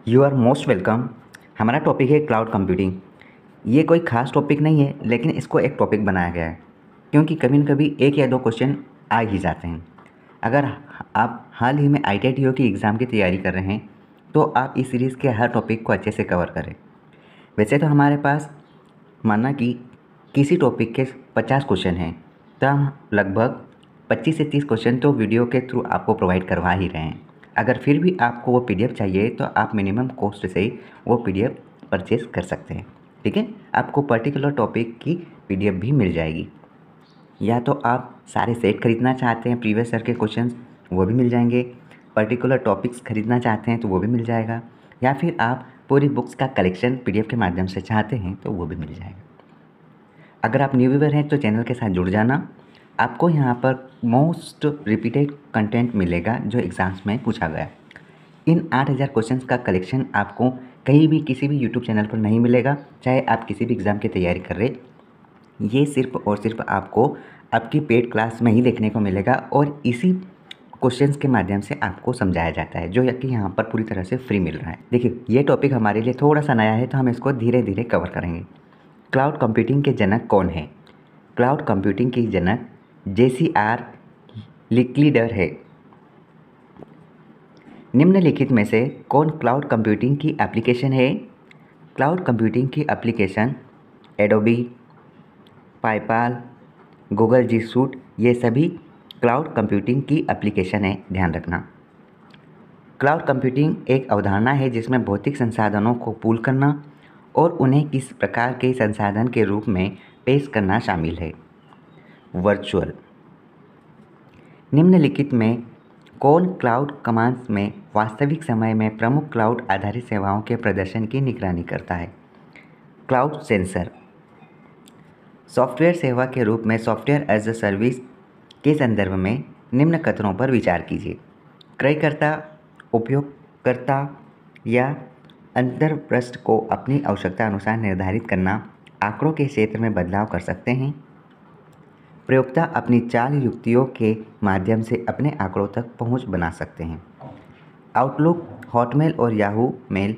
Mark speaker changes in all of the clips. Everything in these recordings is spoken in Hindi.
Speaker 1: You are most welcome. हमारा टॉपिक है क्लाउड कंप्यूटिंग। ये कोई ख़ास टॉपिक नहीं है, लेकिन इसको एक टॉपिक बनाया गया है क्योंकि कभी न कभी एक या दो क्वेश्चन आ ही जाते हैं। अगर आप हाल ही में ITITO की एग्ज़ाम की तैयारी कर रहे हैं तो आप इस सीरीज़ के हर टॉपिक को अच्छे से कवर करें। वैसे तो हमारे पास माना कि किसी टॉपिक के 50 क्वेश्चन हैं, तो हम लगभग 25 से 30 क्वेश्चन तो वीडियो के थ्रू आपको प्रोवाइड करवा ही रहे हैं। अगर फिर भी आपको वो PDF चाहिए तो आप मिनिमम कॉस्ट से ही वो PDF परचेज़ कर सकते हैं। ठीक है, आपको पर्टिकुलर टॉपिक की PDF भी मिल जाएगी। या तो आप सारे सेट खरीदना चाहते हैं प्रीवियस ईयर के क्वेश्चंस, वो भी मिल जाएंगे। पर्टिकुलर टॉपिक्स खरीदना चाहते हैं तो वो भी मिल जाएगा। या फिर आप पूरी बुक्स का कलेक्शन PDF के माध्यम से चाहते हैं तो वो भी मिल जाएगा। अगर आप न्यू व्यूअर हैं तो चैनल के साथ जुड़ जाना। आपको यहाँ पर मोस्ट रिपीटेड कंटेंट मिलेगा जो एग्ज़ाम्स में पूछा गया। इन 8000 क्वेश्चंस का कलेक्शन आपको कहीं भी किसी भी यूट्यूब चैनल पर नहीं मिलेगा, चाहे आप किसी भी एग्ज़ाम की तैयारी कर रहे। ये सिर्फ़ और सिर्फ आपको आपकी पेड क्लास में ही देखने को मिलेगा और इसी क्वेश्चंस के माध्यम से आपको समझाया जाता है, जो कि यहाँ पर पूरी तरह से फ्री मिल रहा है। देखिए, ये टॉपिक हमारे लिए थोड़ा सा नया है तो हम इसको धीरे धीरे कवर करेंगे। क्लाउड कंप्यूटिंग के जनक कौन है? क्लाउड कंप्यूटिंग की जनक JCR लिक्लीडर है। निम्नलिखित में से कौन क्लाउड कंप्यूटिंग की एप्लीकेशन है? क्लाउड कंप्यूटिंग की एप्लीकेशन एडोबी, पाइपाल, गूगल जी सूट, ये सभी क्लाउड कंप्यूटिंग की एप्लीकेशन है, ध्यान रखना। क्लाउड कंप्यूटिंग एक अवधारणा है जिसमें भौतिक संसाधनों को पूल करना और उन्हें किस प्रकार के संसाधन के रूप में पेश करना शामिल है। वर्चुअल। निम्नलिखित में कौन क्लाउड कमांड्स में वास्तविक समय में प्रमुख क्लाउड आधारित सेवाओं के प्रदर्शन की निगरानी करता है? Cloud sensor. सॉफ्टवेयर सेवा के रूप में सॉफ्टवेयर एज अ सर्विस के संदर्भ में निम्न कथनों पर विचार कीजिए। क्रयकर्ता, उपयोगकर्ता या अंतर्पृष्ठ को अपनी आवश्यकता अनुसार निर्धारित करना, आंकड़ों के क्षेत्र में बदलाव कर सकते हैं। प्रयोक्ता अपनी चाल युक्तियों के माध्यम से अपने आंकड़ों तक पहुंच बना सकते हैं। आउटलुक, हॉटमेल और याहू मेल,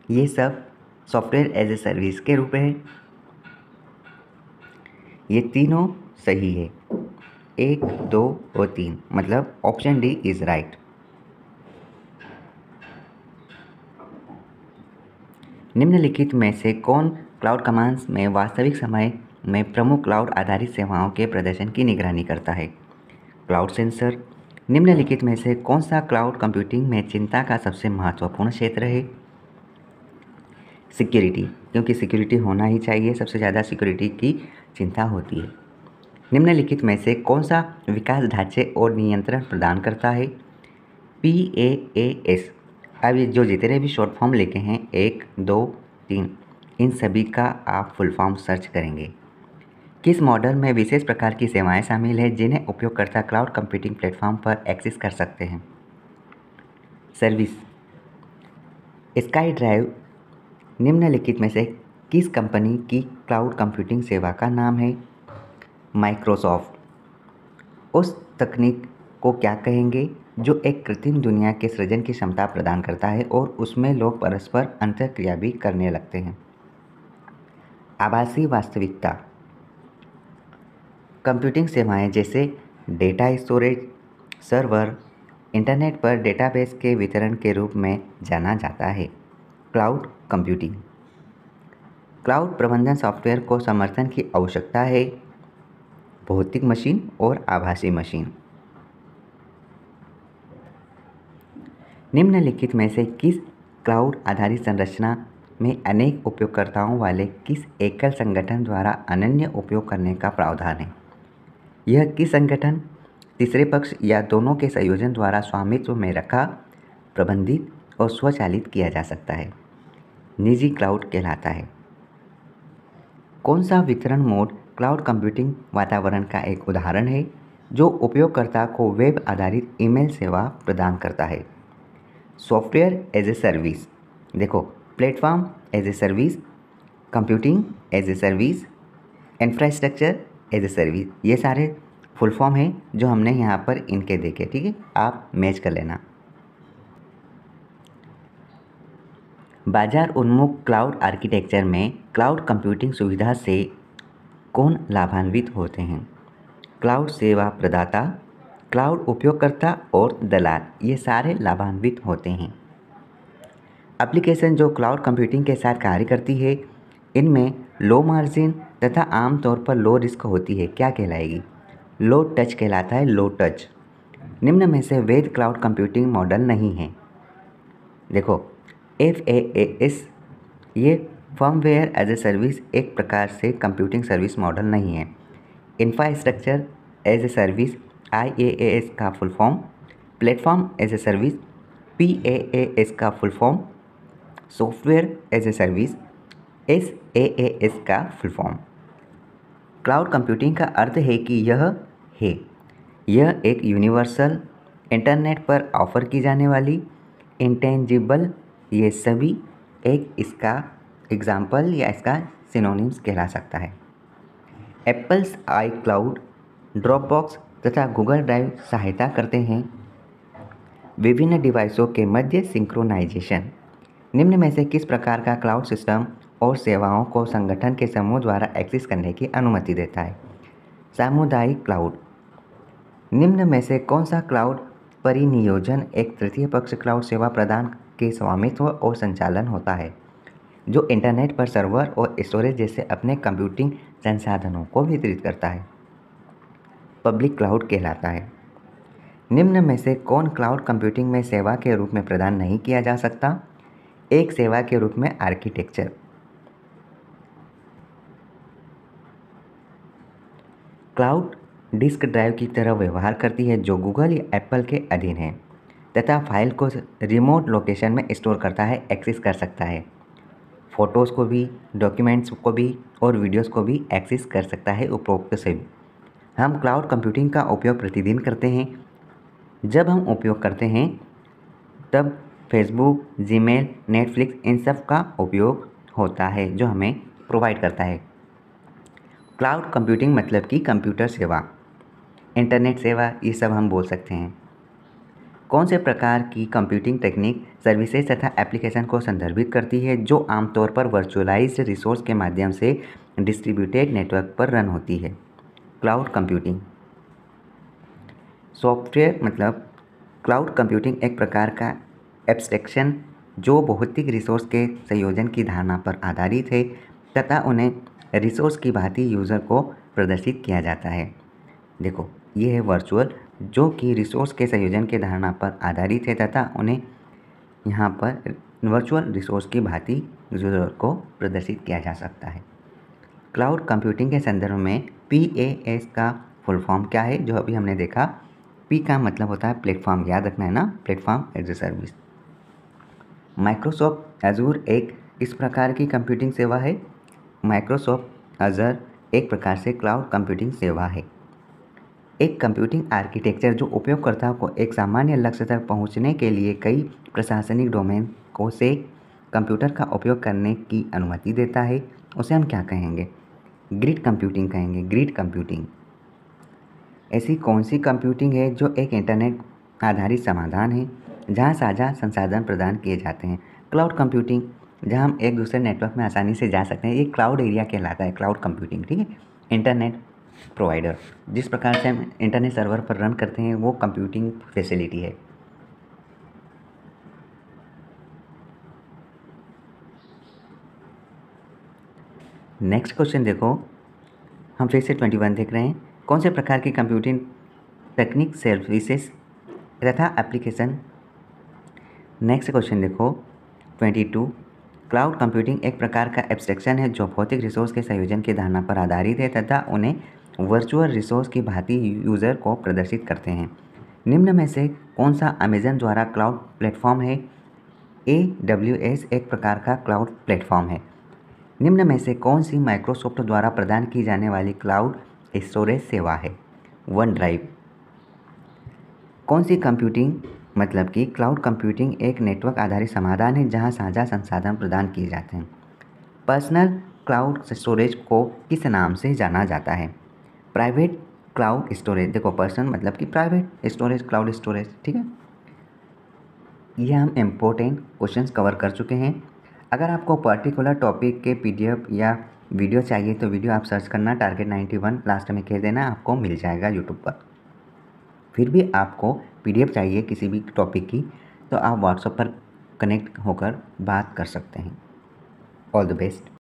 Speaker 1: ये सब सॉफ्टवेयर एज ए सर्विस के रूप हैं। ये तीनों सही है, 1, 2 और 3, मतलब ऑप्शन डी इज़ राइट। निम्नलिखित में से कौन क्लाउड कमांड्स में वास्तविक समय में प्रमुख क्लाउड आधारित सेवाओं के प्रदर्शन की निगरानी करता है? Cloud sensor. निम्नलिखित में से कौन सा क्लाउड कंप्यूटिंग में चिंता का सबसे महत्वपूर्ण क्षेत्र है? सिक्योरिटी, क्योंकि सिक्योरिटी होना ही चाहिए, सबसे ज़्यादा सिक्योरिटी की चिंता होती है। निम्नलिखित में से कौन सा विकास ढांचे और नियंत्रण प्रदान करता है? PaaS। अब ये जो जितने भी शॉर्ट फॉर्म लिखे हैं 1, 2, 3, इन सभी का आप फुल फॉर्म सर्च करेंगे। किस मॉडल में विशेष प्रकार की सेवाएं शामिल हैं जिन्हें उपयोगकर्ता क्लाउड कंप्यूटिंग प्लेटफॉर्म पर एक्सेस कर सकते हैं? सर्विस। स्काई ड्राइव निम्नलिखित में से किस कंपनी की क्लाउड कंप्यूटिंग सेवा का नाम है? माइक्रोसॉफ्ट। उस तकनीक को क्या कहेंगे जो एक कृत्रिम दुनिया के सृजन की क्षमता प्रदान करता है और उसमें लोग परस्पर अंतर्क्रिया भी करने लगते हैं? आभासी वास्तविकता। कंप्यूटिंग सेवाएं जैसे डेटा स्टोरेज, सर्वर, इंटरनेट पर डेटाबेस के वितरण के रूप में जाना जाता है। Cloud computing. क्लाउड प्रबंधन सॉफ्टवेयर को समर्थन की आवश्यकता है, भौतिक मशीन और आभासी मशीन। निम्नलिखित में से किस क्लाउड आधारित संरचना में अनेक उपयोगकर्ताओं वाले किस एकल संगठन द्वारा अनन्य उपयोग करने का प्रावधान है? यह किस संगठन, तीसरे पक्ष या दोनों के संयोजन द्वारा स्वामित्व में रखा, प्रबंधित और स्वचालित किया जा सकता है? निजी क्लाउड कहलाता है। कौन सा वितरण मोड क्लाउड कंप्यूटिंग वातावरण का एक उदाहरण है जो उपयोगकर्ता को वेब आधारित ईमेल सेवा प्रदान करता है? Software as a service. देखो, platform as a service, computing as a service, infrastructure as a service, ये सारे फुल फॉर्म हैं जो हमने यहाँ पर इनके देखे। ठीक है, आप मैच कर लेना। बाजार उन्मुख क्लाउड आर्किटेक्चर में क्लाउड कंप्यूटिंग सुविधा से कौन लाभान्वित होते हैं? क्लाउड सेवा प्रदाता, क्लाउड उपयोगकर्ता और दलाल, ये सारे लाभान्वित होते हैं। एप्लीकेशन जो क्लाउड कंप्यूटिंग के साथ कार्य करती है, इनमें लो मार्जिन तथा आमतौर पर लो रिस्क होती है। क्या कहलाएगी? लो टच कहलाता है, लो टच। निम्न में से वैध क्लाउड कंप्यूटिंग मॉडल नहीं है। देखो, FaaS ये फर्मवेयर एज ए सर्विस एक प्रकार से कंप्यूटिंग सर्विस मॉडल नहीं है। Infrastructure as a service IaaS का full form, platform as a service PaaS का full form, software as a service SaaS का फुल फॉर्म। क्लाउड कंप्यूटिंग का अर्थ है कि यह एक यूनिवर्सल इंटरनेट पर ऑफर की जाने वाली इंटेंजिबल, ये सभी एक इसका एग्जाम्पल या इसका सिनोनिम्स कहला सकता है। एप्पल्स iCloud, ड्रॉपबॉक्स तथा गूगल ड्राइव सहायता करते हैं विभिन्न डिवाइसों के मध्य सिंक्रोनाइजेशन। निम्न में से किस प्रकार का क्लाउड सिस्टम और सेवाओं को संगठन के समूह द्वारा एक्सेस करने की अनुमति देता है? सामुदायिक क्लाउड। निम्न में से कौन सा क्लाउड परिनियोजन एक तृतीय पक्ष क्लाउड सेवा प्रदान के स्वामित्व और संचालन होता है, जो इंटरनेट पर सर्वर और स्टोरेज जैसे अपने कंप्यूटिंग संसाधनों को वितरित करता है? पब्लिक क्लाउड कहलाता है। निम्न में से कौन क्लाउड कंप्यूटिंग में सेवा के रूप में प्रदान नहीं किया जा सकता? एक सेवा के रूप में आर्किटेक्चर। क्लाउड डिस्क ड्राइव की तरह व्यवहार करती है, जो गूगल या एप्पल के अधीन है तथा फाइल को रिमोट लोकेशन में स्टोर करता है, एक्सेस कर सकता है। फ़ोटोज़ को भी, डॉक्यूमेंट्स को भी और वीडियोज़ को भी एक्सेस कर सकता है उपरोक्त से भी। हम क्लाउड कंप्यूटिंग का उपयोग प्रतिदिन करते हैं। जब हम उपयोग करते हैं तब फेसबुक, जीमेल, नेटफ्लिक्स, इन सब का उपयोग होता है जो हमें प्रोवाइड करता है। क्लाउड कंप्यूटिंग मतलब कि कंप्यूटर सेवा, इंटरनेट सेवा, ये सब हम बोल सकते हैं। कौन से प्रकार की कंप्यूटिंग टेक्निक, सर्विसेज तथा एप्लीकेशन को संदर्भित करती है जो आमतौर पर वर्चुअलाइज्ड रिसोर्स के माध्यम से डिस्ट्रीब्यूटेड नेटवर्क पर रन होती है? Cloud computing. सॉफ्टवेयर मतलब क्लाउड कंप्यूटिंग एक प्रकार का एब्स्ट्रैक्शन जो भौतिक रिसोर्स के संयोजन की धारणा पर आधारित है तथा उन्हें रिसोर्स की भांति यूज़र को प्रदर्शित किया जाता है। देखो, ये है वर्चुअल, जो कि रिसोर्स के संयोजन के धारणा पर आधारित है तथा उन्हें यहाँ पर वर्चुअल रिसोर्स की भांति यूज़र को प्रदर्शित किया जा सकता है। क्लाउड कंप्यूटिंग के संदर्भ में PaaS का फुल फॉर्म क्या है? जो अभी हमने देखा, P का मतलब होता है प्लेटफॉर्म, याद रखना है ना, platform as a service. Microsoft Azure एक इस प्रकार की कंप्यूटिंग सेवा है। माइक्रोसॉफ्ट एजूर एक प्रकार से क्लाउड कंप्यूटिंग सेवा है। एक कंप्यूटिंग आर्किटेक्चर जो उपयोगकर्ता को एक सामान्य लक्ष्य तक पहुंचने के लिए कई प्रशासनिक डोमेन को से कंप्यूटर का उपयोग करने की अनुमति देता है, उसे हम क्या कहेंगे? ग्रिड कंप्यूटिंग कहेंगे। ग्रिड कंप्यूटिंग ऐसी कौन सी कंप्यूटिंग है जो एक इंटरनेट आधारित समाधान है जहां साझा संसाधन प्रदान किए जाते हैं? क्लाउड कंप्यूटिंग, जहां हम एक दूसरे नेटवर्क में आसानी से जा सकते हैं, ये क्लाउड एरिया कहलाता है, क्लाउड कंप्यूटिंग। ठीक है, इंटरनेट प्रोवाइडर, जिस प्रकार से हम इंटरनेट सर्वर पर रन करते हैं, वो कंप्यूटिंग फैसिलिटी है। नेक्स्ट क्वेश्चन देखो, हम फिर से 21 देख रहे हैं। कौन से प्रकार की कंप्यूटिंग टेक्निक, सर्विसेज तथा एप्लीकेशन? नेक्स्ट क्वेश्चन देखो 22, क्लाउड कंप्यूटिंग एक प्रकार का एब्स्ट्रैक्शन है जो भौतिक रिसोर्स के संयोजन की धारणा पर आधारित है तथा उन्हें वर्चुअल रिसोर्स की भांति यूज़र को प्रदर्शित करते हैं। निम्न में से कौन सा अमेजन द्वारा क्लाउड प्लेटफॉर्म है? AWS एक प्रकार का क्लाउड प्लेटफॉर्म है। निम्न में से कौन सी माइक्रोसॉफ्ट द्वारा प्रदान की जाने वाली क्लाउड स्टोरेज सेवा है? One drive. कौन सी कंप्यूटिंग मतलब कि क्लाउड कंप्यूटिंग एक नेटवर्क आधारित समाधान है जहां साझा संसाधन प्रदान किए जाते हैं? पर्सनल क्लाउड स्टोरेज को किस नाम से जाना जाता है? Private cloud storage. देखो, पर्सनल मतलब कि प्राइवेट, स्टोरेज क्लाउड स्टोरेज। ठीक है, ये हम इम्पोर्टेंट क्वेश्चंस कवर कर चुके हैं। अगर आपको पर्टिकुलर टॉपिक के PDF या वीडियो चाहिए तो वीडियो आप सर्च करना टारगेट 91 लास्ट में कह देना, आपको मिल जाएगा यूट्यूब पर। फिर भी आपको PDF चाहिए किसी भी टॉपिक की तो आप व्हाट्सएप पर कनेक्ट होकर बात कर सकते हैं। All the best.